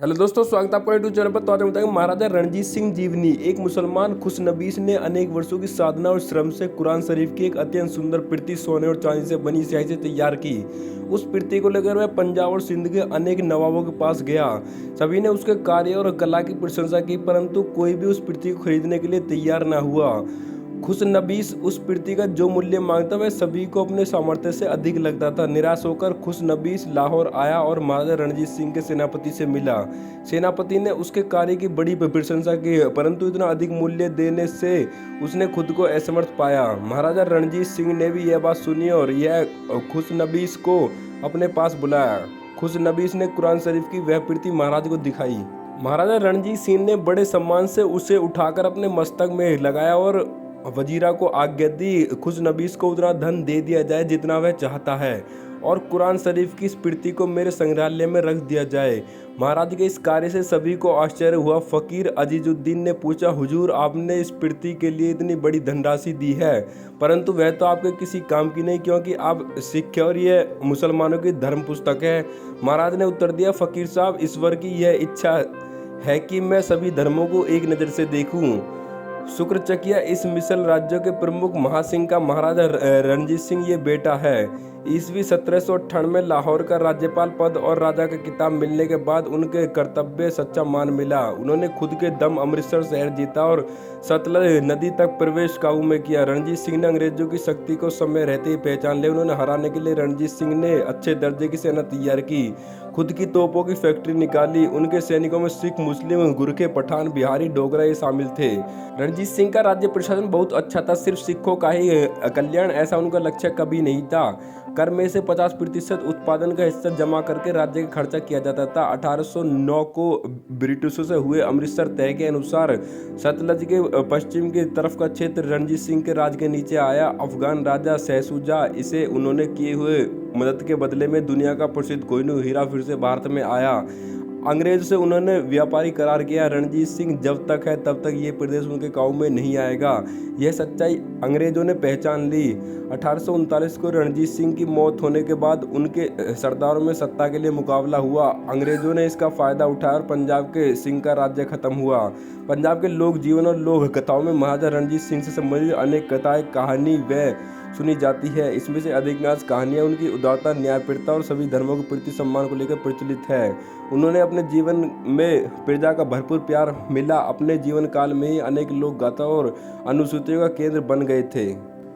Hello दोस्तों, स्वागत है आपका यूट्यूब चैनल पर। तो आज हम बताएंगे महाराजा रणजीत सिंह जीवनी। एक मुसलमान खुशनबीस ने अनेक वर्षों की साधना और श्रम से कुरान शरीफ की एक अत्यंत सुंदर प्रति सोने और चांदी से बनी स्याही से तैयार की। उस प्रति को लेकर वह पंजाब और सिंध के अनेक नवाबों के पास गया। सभी ने उसके कार्य और कला की प्रशंसा की, परंतु कोई भी उस प्रति को खरीदने के लिए तैयार न हुआ। खुशनबीस उस प्रति का जो मूल्य मांगता वह सभी को अपने सामर्थ्य से अधिक लगता था। निराश होकर खुशनबीस लाहौर आया और महाराजा रणजीत सिंह के सेनापति से मिला। सेनापति ने उसके कार्य की बड़ी प्रशंसा की, परंतु इतना अधिक मूल्य देने से उसने खुद को असमर्थ पाया। महाराजा रणजीत सिंह ने भी यह बात सुनी और यह खुशनबीस को अपने पास बुलाया। खुशनबीस ने कुरान शरीफ की वह प्रति महाराज को दिखाई। महाराजा रणजीत सिंह ने बड़े सम्मान से उसे उठाकर अपने मस्तक में लगाया और वजीरा को आज्ञा दी, खुशनबीस को उतना धन दे दिया जाए जितना वह चाहता है और कुरान शरीफ की स्मृति को मेरे संग्रहालय में रख दिया जाए। महाराज के इस कार्य से सभी को आश्चर्य हुआ। फकीर अजीजुद्दीन ने पूछा, हुजूर, आपने इस स्मृति के लिए इतनी बड़ी धनराशि दी है, परंतु वह तो आपके किसी काम की नहीं, क्योंकि आप सिख और यह मुसलमानों की धर्म पुस्तक है। महाराज ने उत्तर दिया, फकीर साहब, ईश्वर की यह इच्छा है कि मैं सभी धर्मों को एक नज़र से देखूं। शुक्रचकिया इस मिसल राज्यों के प्रमुख महासिंह का महाराजा रणजीत सिंह ये बेटा है। ईस्वी 1798 में लाहौर का राज्यपाल पद और राजा का किताब मिलने के बाद उनके कर्तव्य सच्चा मान मिला। उन्होंने खुद के दम अमृतसर शहर जीता और सतलज नदी तक प्रवेश काबू में किया। रणजीत सिंह ने अंग्रेजों की शक्ति को समय रहते ही पहचान लिया। उन्होंने हराने के लिए रणजीत सिंह ने अच्छे दर्जे की सेना तैयार की, खुद की तोपों की फैक्ट्री निकाली। उनके सैनिकों में सिख, मुस्लिम, गुरखे, पठान, बिहारी, डोगरा ये शामिल थे। रणजीत सिंह का राज्य प्रशासन बहुत अच्छा था। सिर्फ सिखों का ही कल्याण ऐसा उनका लक्ष्य कभी नहीं था। कर में से 50% उत्पादन का हिस्सा जमा करके राज्य का खर्चा किया जाता था। 1809 को ब्रिटिशों से हुए अमृतसर तय के अनुसार सतलज के पश्चिम की तरफ का क्षेत्र रणजीत सिंह के राज के नीचे आया। अफगान राजा शहसुजा इसे उन्होंने किए हुए मदद के बदले में दुनिया का प्रसिद्ध कोहिनूर हीरा फिर से भारत में आया। अंग्रेज से उन्होंने व्यापारी करार किया। रणजीत सिंह जब तक है तब तक ये प्रदेश उनके काबू में नहीं आएगा। यह सच्चाई अंग्रेजों ने पहचान ली। 1839 को रणजीत सिंह की मौत होने के बाद उनके सरदारों में सत्ता के लिए मुकाबला हुआ। अंग्रेजों ने इसका फायदा उठाया और पंजाब के सिंह का राज्य खत्म हुआ। पंजाब के लोक जीवन और लोक कथाओं में महाराजा रणजीत सिंह से संबंधित अनेक कथाएं, कहानी व सुनी जाती है। इसमें से अधिकांश कहानियां उनकी उदारता, न्यायप्रियता और सभी धर्मों के प्रति सम्मान को लेकर प्रचलित है। उन्होंने अपने जीवन में प्रजा का भरपूर प्यार मिला। अपने जीवन काल में ही अनेक लोक गाथा और अनुसूचियों का केंद्र बन गए थे।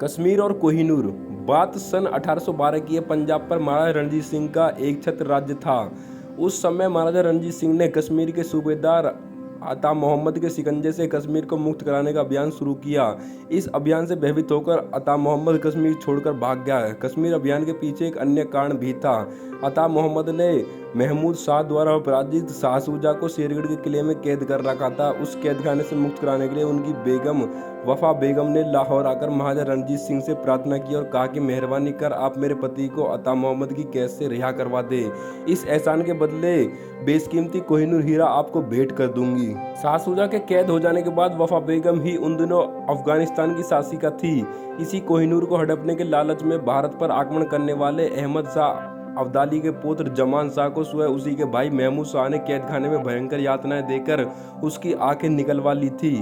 कश्मीर और कोहिनूर। बात सन 1812 की है। पंजाब पर महाराजा रणजीत सिंह का एक छत्र राज्य था। उस समय महाराजा रणजीत सिंह ने कश्मीर के सूबेदार अता मोहम्मद के शिकंजे से कश्मीर को मुक्त कराने का अभियान शुरू किया। इस अभियान से भयभीत होकर अता मोहम्मद कश्मीर छोड़कर भाग गया। कश्मीर अभियान के पीछे एक अन्य कारण भी था। अता मोहम्मद ने महमूद शाह द्वारा अपराजित शाहसूजा को शेरगढ़ के किले में कैद कर रखा था। उस कैदखाने से मुक्त कराने के लिए उनकी बेगम वफा बेगम ने लाहौर आकर महाराजा रणजीत सिंह से प्रार्थना की और कहा कि मेहरबानी कर आप मेरे पति को अता मोहम्मद की कैद से रिहा करवा दे। इस एहसान के बदले बेशकीमती कोहिनूर हीरा आपको भेंट कर दूंगी। शाहसूजा के कैद हो जाने के बाद वफा बेगम ही उन दिनों अफगानिस्तान की शासिका थी। इसी कोहिनूर को हड़पने के लालच में भारत पर आक्रमण करने वाले अहमद शाह अब्दाली के पुत्र जमान शाह को स्वयं उसी के भाई महमूद शाह ने कैदखाने में भयंकर यातनाएं देकर उसकी आंखें निकलवा ली थी।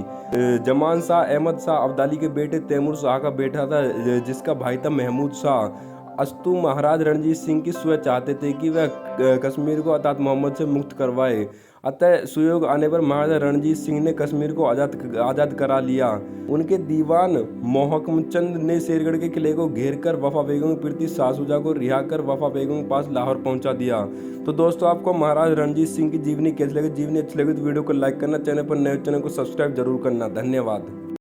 जमान शाह अहमद शाह अब्दाली के बेटे तैमूर शाह का बेटा था, जिसका भाई था महमूद शाह। अस्तु महाराज रणजीत सिंह की स्वयं चाहते थे कि वह कश्मीर को अता मोहम्मद से मुक्त करवाए। अतः सुयोग आने पर महाराजा रणजीत सिंह ने कश्मीर को आज़ाद करा लिया। उनके दीवान मोहकमचंद ने शेरगढ़ के किले को घेर कर वफा बेगम के प्रति शाहसूजा को रिहा कर वफा बेगम के पास लाहौर पहुंचा दिया। तो दोस्तों, आपको महाराज रणजीत सिंह की जीवनी कैसी लगी? जीवनी अच्छी लगी तो वीडियो को लाइक करना, चैनल पर नए चैनल को सब्सक्राइब जरूर करना। धन्यवाद।